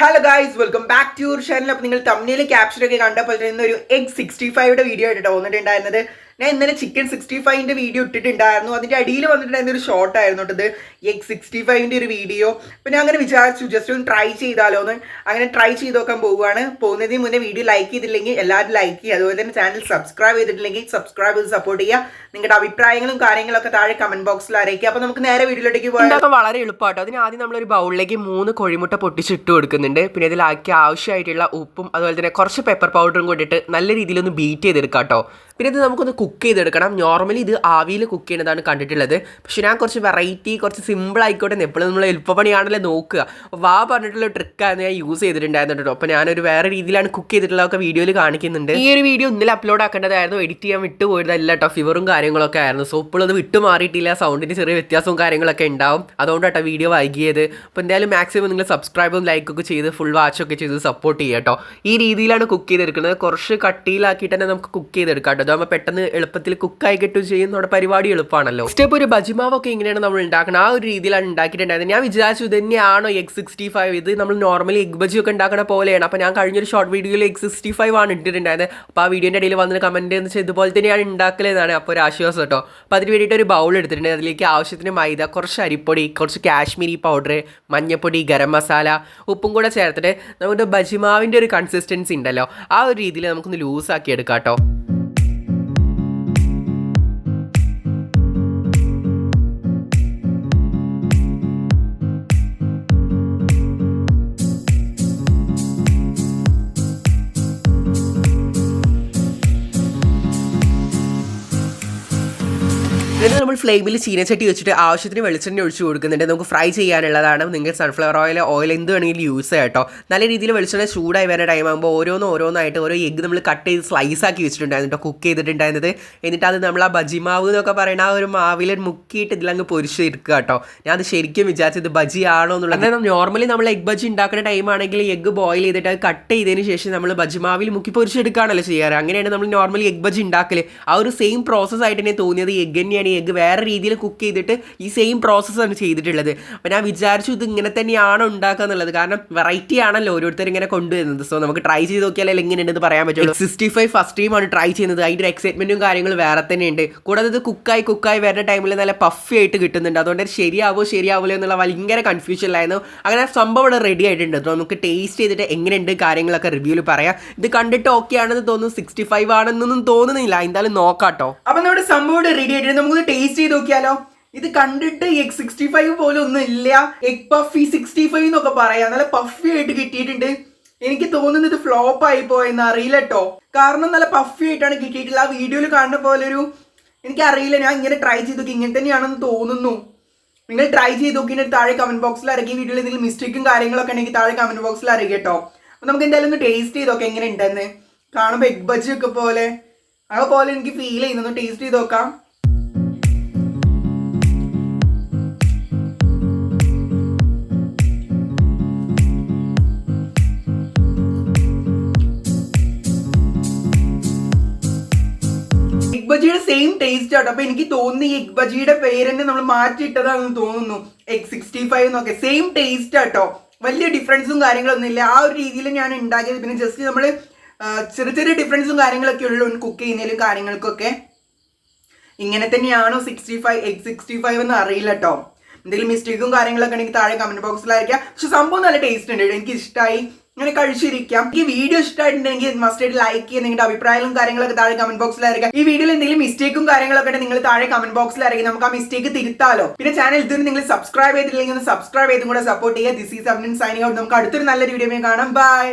Hello guys, welcome back to your channel. അപ്പോൾ നിങ്ങൾ തമ്മിൽ ക്യാപ്ഷനൊക്കെ കണ്ടപ്പോൾ തന്നെ ഒരു എഗ് 65യുടെ വീഡിയോ ആയിട്ടോ വന്നിട്ടുണ്ടായിരുന്നത്. ഞാൻ ഇന്നലെ ചിക്കൻ 65ന്റെ വീഡിയോ ഇട്ടിട്ടുണ്ടായിരുന്നു. അതിൻ്റെ അടിയിൽ വന്നിട്ടുണ്ടായിരുന്ന ഒരു ഷോർട്ട് ആയിരുന്നു ഇത് എഗ് 65ന്റെ ഒരു വീഡിയോ. അപ്പോൾ ഞാൻ അങ്ങനെ വിചാരിച്ചു ജസ്റ്റ് ഒന്ന് ട്രൈ ചെയ്താലോ എന്ന്. അങ്ങനെ ട്രൈ ചെയ്ത് നോക്കാൻ പോവുകയാണ്. പോകുന്നതിന് മുന്നേ വീഡിയോ ലൈക്ക് ചെയ്തില്ലെങ്കിൽ എല്ലാവരും ലൈക്ക് ചെയ്യുക. അതുപോലെ തന്നെ ചാനൽ സബ്സ്ക്രൈബ് ചെയ്തിട്ടില്ലെങ്കിൽ സബ്സ്ക്രൈബ് ചെയ്ത് സപ്പോർട്ട് ചെയ്യുക. നിങ്ങളുടെ അഭിപ്രായങ്ങളും കാര്യങ്ങളൊക്കെ താഴെ കമന്റ് ബോക്സിൽ അറിയിക്കുക. അപ്പോൾ നമുക്ക് നേരെ വീഡിയോയിലേക്ക് പോകാം. വളരെ എളുപ്പമാട്ടോ. അതിന് ആദ്യം നമ്മളൊരു ബൗളിലേക്ക് 3 കോഴിമുട്ട പൊട്ടിച്ചിട്ട് കൊടുക്കുന്നുണ്ട്. പിന്നെ ഇതിലാക്കി ആവശ്യമായിട്ടുള്ള ഉപ്പും അതുപോലെ തന്നെ കുറച്ച് പെപ്പർ പൗഡറും കൊണ്ടിട്ട് നല്ല രീതിയിലൊന്ന് ബീറ്റ് ചെയ്തെടുക്കാം കേട്ടോ. പിന്നെ ഇത് നമുക്കൊന്ന് കുക്ക് ചെയ്തെടുക്കണം. നോർമലി ഇത് ആവിയിൽ കുക്ക് ചെയ്യുന്നതാണ് കണ്ടിട്ടുള്ളത്. പക്ഷെ ഞാൻ കുറച്ച് വെറൈറ്റി, കുറച്ച് സിമ്പിൾ ആയിക്കോട്ടെ, എപ്പോഴും നമ്മൾ എളുപ്പപ്പണിയാണല്ലോ നോക്കുക. അപ്പോൾ പറഞ്ഞിട്ടുള്ള ട്രിക്കാണ് ഞാൻ യൂസ് ചെയ്തിട്ടുണ്ടായിരുന്നു കേട്ടോ. അപ്പോൾ ഞാനൊരു വേറെ രീതിയിലാണ് കുക്ക് ചെയ്തിട്ടുള്ളതൊക്കെ വീഡിയോയിൽ കാണിക്കുന്നുണ്ട്. ഈ ഒരു വീഡിയോ ഇന്നലെ അപ്ലോഡ് ആക്കേണ്ടതായിരുന്നു, എഡിറ്റ് ചെയ്യാൻ വിട്ടുപോയതല്ല കേട്ടോ. ഫീവറും കാര്യങ്ങളൊക്കെ ആയിരുന്നു. സോ ഇപ്പോൾ അത് വിട്ടു മാറിയിട്ടില്ല. സൗണ്ടിന് ചെറിയ വ്യത്യാസവും കാര്യങ്ങളൊക്കെ ഉണ്ടാവും. അതുകൊണ്ട് കേട്ടോ വീഡിയോ വൈകിയത്. അപ്പോൾ എന്തായാലും മാക്സിമം നിങ്ങൾ സബ്സ്ക്രൈബും ലൈക്കൊക്കെ ചെയ്ത് ഫുൾ വാച്ചൊക്കെ ചെയ്ത് സപ്പോർട്ട് ചെയ്യുക കേട്ടോ. ഈ രീതിയിലാണ് കുക്ക് ചെയ്തെടുക്കുന്നത്. കുറച്ച് കട്ടിയിലാക്കിയിട്ട് തന്നെ നമുക്ക് കുക്ക് ചെയ്തെടുക്കാം കേട്ടോ. അതാകുമ്പോൾ പെട്ടെന്ന് എളുപ്പത്തിൽ കുക്കായി കിട്ടും ചെയ്യും. നമ്മുടെ പരിപാടി എളുപ്പമാണല്ലോ. സ്റ്റെപ്പ് ഒരു ബജിമാവൊക്കെ ഇങ്ങനെയാണ് നമ്മൾ ഉണ്ടാക്കുന്നത്. ആ ഒരു രീതിയിലാണ് ഉണ്ടാക്കിയിട്ടുണ്ടായിരുന്നത്. ഞാൻ വിചാരിച്ചു ഇത് തന്നെയാണോ എഗ് 65? ഇത് നമ്മൾ നോർമലി എഗ് ബജി ഒക്കെ ഉണ്ടാക്കുന്ന പോലെയാണ്. അപ്പോൾ ഞാൻ കഴിഞ്ഞൊരു ഷോർട്ട് വീഡിയോയിൽ എഗ് 65 ആണ് ഇട്ടിട്ടുണ്ടായിരുന്നത്. അപ്പോൾ ആ വീഡിയോൻ്റെ ഇടയിൽ വന്നിട്ട് കമൻറ്റ് എന്ന് വെച്ചാൽ ഇതുപോലെ തന്നെയാണ് ഉണ്ടാക്കലെന്നാണ്. അപ്പോൾ ഒരു ആശ്വാസം കേട്ടോ. അപ്പോൾ അതിന് വേണ്ടിയിട്ട് ഒരു ബൗൾ എടുത്തിട്ടുണ്ട്. അതിലേക്ക് ആവശ്യത്തിന് മൈദ, കുറച്ച് അരിപ്പൊടി, കുറച്ച് കാശ്മീരി പൗഡർ, മഞ്ഞപ്പൊടി, ഗരം മസാല, ഉപ്പും കൂടെ ചേർത്തിട്ട് നമ്മുടെ ബജിമാവിൻ്റെ ഒരു കൺസിസ്റ്റൻസി ഉണ്ടല്ലോ, ആ ഒരു രീതിയിൽ നമുക്കൊന്ന് ലൂസാക്കി എടുക്കാം കേട്ടോ. എന്നിട്ട് നമ്മൾ ഫ്ലെയിമിൽ ചീനച്ചട്ടി വെച്ചിട്ട് ആവശ്യത്തിന് വെളിച്ചെണ്ണ ഒഴിച്ച് കൊടുക്കുന്നുണ്ട്. നമുക്ക് ഫ്രൈ ചെയ്യാനുള്ളതാണ്. നിങ്ങൾക്ക് സൺഫ്ലവർ ഓയിൽ എന്ത് വേണമെങ്കിലും യൂസ് ചെയ്യാം കേട്ടോ. നല്ല രീതിയിൽ വെളിച്ചെണ്ണ ചൂടായി വരുന്ന ടൈം ആകുമ്പോൾ ഓരോന്നായിട്ട് ഓരോ എഗ്ഗ് നമ്മൾ കട്ട് ചെയ്ത് സ്ലൈസ് ആക്കി വെച്ചിട്ടുണ്ടായിരുന്നു കേട്ടോ, കുക്ക് ചെയ്തിട്ടുണ്ടായിരുന്നത്. എന്നിട്ട് അത് നമ്മൾ ആ ബജിമാവ് എന്നൊക്കെ പറയുന്ന ആ ഒരു മാവിൽ മുക്കിയിട്ട് ഇതിലങ്ങ് പൊരിച്ചെടുക്കുക കേട്ടോ. ഞാൻ അത് ശരിക്കും വിചാരിച്ചത് ബജിയാണോ എന്നുള്ളത്. അതായത് നോർമലി നമ്മൾ എഗ് ബജി ഉണ്ടാക്കുന്ന ടൈം ആണെങ്കിൽ എഗ്ഗ് ബോയിൽ ചെയ്തിട്ട് അത് കട്ട് ചെയ്തതിന് ശേഷം നമ്മൾ ബജിമാവിൽ മുക്കി പൊരിച്ചെടുക്കുകയാണല്ലോ ചെയ്യാറ്. അങ്ങനെയാണ് നമ്മൾ നോർമലി എഗ് ബജി ഉണ്ടാക്കൽ. ആ ഒരു സെയിം പ്രോസസ്സ് ആയിട്ട് തന്നെ തോന്നിയത് എഗ്ഗ് തന്നെയാണ്. എഗ്ഗ് വേറെ രീതിയിൽ കുക്ക് ചെയ്തിട്ട് ഈ സെയിം പ്രോസസ്സാണ് ചെയ്തിട്ടുള്ളത്. അപ്പോൾ ഞാൻ വിചാരിച്ചു ഇത് ഇങ്ങനെ തന്നെയാണോ ഉണ്ടാക്കുക എന്നുള്ളത്. കാരണം വെറൈറ്റി ആണല്ലോ ഓരോരുത്തർ ഇങ്ങനെ കൊണ്ടുവരുന്നത്. സോ നമുക്ക് ട്രൈ ചെയ്ത് നോക്കിയാലേ എങ്ങനെയുണ്ടെന്ന് പറയാൻ പറ്റുള്ളൂ. 65 ഫസ്റ്റ് ടൈമാണ് ട്രൈ ചെയ്യുന്നത്. അതിൻ്റെ ഒരു എക്സൈറ്റ്മെൻറ്റും കാര്യങ്ങളും വേറെ തന്നെയുണ്ട്. കൂടാതെ ഇത് കുക്കായി വരുന്ന ടൈമിൽ നല്ല പഫി ആയിട്ട് കിട്ടുന്നുണ്ട്. അതുകൊണ്ട് ശരിയാവൂലോ എന്നുള്ള ഭയങ്കര കൺഫ്യൂഷനിലായിരുന്നു. അങ്ങനെ സംഭവം ഇവിടെ റെഡി ആയിട്ടുണ്ട്. നമുക്ക് ടേസ്റ്റ് ചെയ്തിട്ട് എങ്ങനെയുണ്ട് കാര്യങ്ങളൊക്കെ റിവ്യൂവിൽ പറയാം. ഇത് കണ്ടിട്ട് ഓക്കെ ആണെന്ന് തോന്നുന്നു. 65 ആണെന്നൊന്നും തോന്നുന്നില്ല. എന്തായാലും നോക്കാട്ടോ. അപ്പം നമ്മുടെ സംഭവം റെഡി ആയിട്ടുണ്ട്. നമുക്ക് ടേസ്റ്റ് ചെയ്ത് നോക്കിയാലോ. ഇത് കണ്ടിട്ട് എഗ് 65 പോലെ ഒന്നും ഇല്ല. എഗ് പഫി 65 എന്നൊക്കെ പറയാം. നല്ല പഫി ആയിട്ട് കിട്ടിയിട്ടുണ്ട്. എനിക്ക് തോന്നുന്നത് ഇത് ഫ്ലോപ്പ് ആയി പോയെന്ന് അറിയില്ല കേട്ടോ. കാരണം നല്ല പഫി ആയിട്ടാണ് കിട്ടിയിട്ടുള്ളത്. ആ വീഡിയോയിൽ കാണുന്ന പോലെ ഒരു എനിക്കറിയില്ല. ഞാൻ ഇങ്ങനെ ട്രൈ ചെയ്ത് നോക്കി, ഇങ്ങനെ തന്നെയാണെന്ന് തോന്നുന്നു. നിങ്ങൾ ട്രൈ ചെയ്ത് നോക്കിയിട്ട് താഴെ കമന്റ് ബോക്സിൽ അറിയിക്കുക. വീഡിയോയിൽ എന്തെങ്കിലും മിസ്റ്റേക്കും കാര്യങ്ങളൊക്കെ ഉണ്ടെങ്കിൽ താഴെ കമന്റ് ബോക്സിൽ അറിയിക്കുക കേട്ടോ. അപ്പോൾ നമുക്ക് എന്തായാലും ഒന്ന് ടേസ്റ്റ് ചെയ്ത് നോക്കാം എങ്ങനെ ഉണ്ടെന്ന്. കാണുമ്പോൾ എഗ് ബജി ഒക്കെ പോലെ അതുപോലെ എനിക്ക് ഫീൽ ചെയ്യുന്നു. ടേസ്റ്റ് ചെയ്ത് നോക്കാം. എഗ് ബജിയുടെ സെയിം ടേസ്റ്റ് ആട്ടോ. അപ്പൊ എനിക്ക് തോന്നുന്നു ഈ എഗ് ബജിയുടെ പേര് തന്നെ നമ്മൾ മാറ്റിയിട്ടതാണെന്ന് തോന്നുന്നു. എഗ് 65 എന്നൊക്കെ സെയിം ടേസ്റ്റ് ആട്ടോ. വലിയ ഡിഫറൻസും കാര്യങ്ങളൊന്നും ഇല്ല. ആ ഒരു രീതിയിൽ ഞാൻ ഉണ്ടാക്കിയത്. പിന്നെ ജസ്റ്റ് നമ്മൾ ചെറിയ ഡിഫറൻസും കാര്യങ്ങളൊക്കെ ഉള്ളൂ കുക്ക് ചെയ്യുന്നതിലും കാര്യങ്ങൾക്കൊക്കെ. ഇങ്ങനെ തന്നെയാണോ എഗ് 65 എന്ന് അറിയില്ല കേട്ടോ. എന്തെങ്കിലും മിസ്റ്റേക്കും കാര്യങ്ങളൊക്കെ ഉണ്ടെങ്കിൽ താഴെ കമന്റ് ബോക്സിലായിരിക്കാം. പക്ഷെ സംഭവം നല്ല ടേസ്റ്റ് ഉണ്ട്. എനിക്ക് ഇഷ്ടമായി. അങ്ങനെ കഴിച്ചിരിക്കാം. ഈ വീഡിയോ ഇഷ്ടമായിട്ടുണ്ടെങ്കിൽ മസ്റ്റായിട്ട് ലൈക്ക് ചെയ്യുക. നിങ്ങളുടെ അഭിപ്രായങ്ങളും കാര്യങ്ങളൊക്കെ താഴെ കമന്റ് ബോക്സിലായിരിക്കാം. ഈ വീഡിയോയിൽ എന്തെങ്കിലും മിസ്റ്റേക്കും കാര്യങ്ങളൊക്കെ ഉണ്ടെങ്കിൽ നിങ്ങൾ താഴെ കമന്റ് ബോക്സിലായിരിക്കും. നമുക്ക് ആ മിസ്റ്റേക്ക് തിരുത്താലോ. പിന്നെ ചാനൽ ഇതുവരെ നിങ്ങൾ സബ്സ്ക്രൈബ് ചെയ്തിട്ടില്ലെങ്കിൽ സബ്സ്ക്രൈബ് ചെയ്തും കൂടെ സപ്പോർട്ട് ചെയ്യുക. This is Abnin signing out. നമുക്ക് അടുത്തൊരു നല്ലൊരു വീഡിയോ കാണാം. ബൈ.